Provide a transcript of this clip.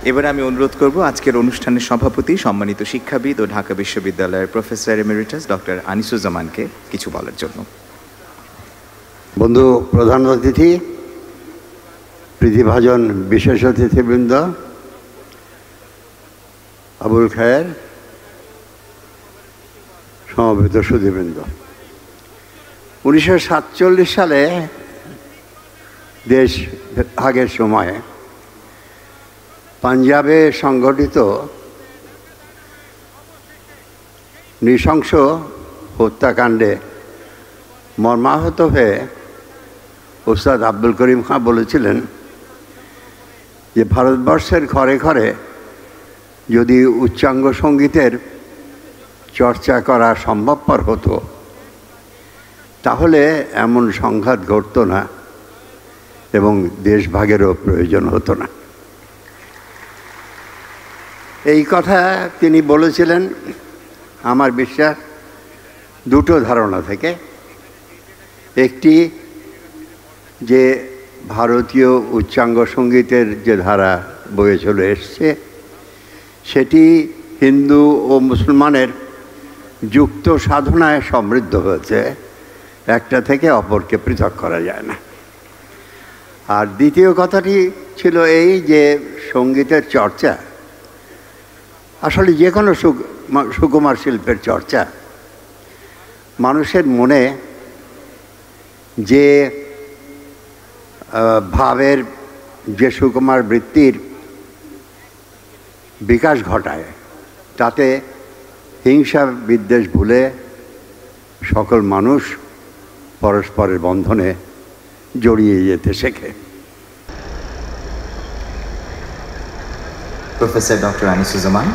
এবারে আমি অনুরোধ করব আজকের অনুষ্ঠানের সভাপতি সম্মানিত শিক্ষাবিদ ও ঢাকা বিশ্ববিদ্যালয়ের প্রফেসর এমেরিটাস ডক্টর আনিসুজ্জামানকে কিছু বলার জন্য। বন্ধু প্রধান অতিথি, প্রীতিভাজন বিশেষ অতিথিবৃন্দ, আবুল খায়ের, সমবেত সুধীবৃন্দ, 1947 সালে দেশ ভাগের সময়ে পাঞ্জাবে সংঘটিত নৃশংস হত্যাকাণ্ডে মর্মাহত হয়ে ওস্তাদ আব্দুল করিম খাঁ বলেছিলেন যে ভারতবর্ষের ঘরে ঘরে যদি উচ্চাঙ্গ সঙ্গীতের চর্চা করা সম্ভবপর হতো তাহলে এমন সংঘাত ঘটতো না এবং দেশভাগেরও প্রয়োজন হতো না। এই কথা তিনি বলেছিলেন আমার বিশ্বাস দুটো ধারণা থেকে। একটি, যে ভারতীয় উচ্চাঙ্গ সঙ্গীতের যে ধারা বয়ে চলে এসছে সেটি হিন্দু ও মুসলমানের যুক্ত সাধনায় সমৃদ্ধ হয়েছে, একটা থেকে অপরকে পৃথক করা যায় না। আর দ্বিতীয় কথাটি ছিল এই যে সঙ্গীতের চর্চা, আসলে যে কোনো সুকুমার শিল্পের চর্চা মানুষের মনে যে ভাবের যে সুকুমার বৃত্তির বিকাশ ঘটায় তাতে হিংসা বিদ্বেষ ভুলে সকল মানুষ পরস্পরের বন্ধনে জড়িয়ে যেতে শেখে। Professor doctor Anisuzzaman.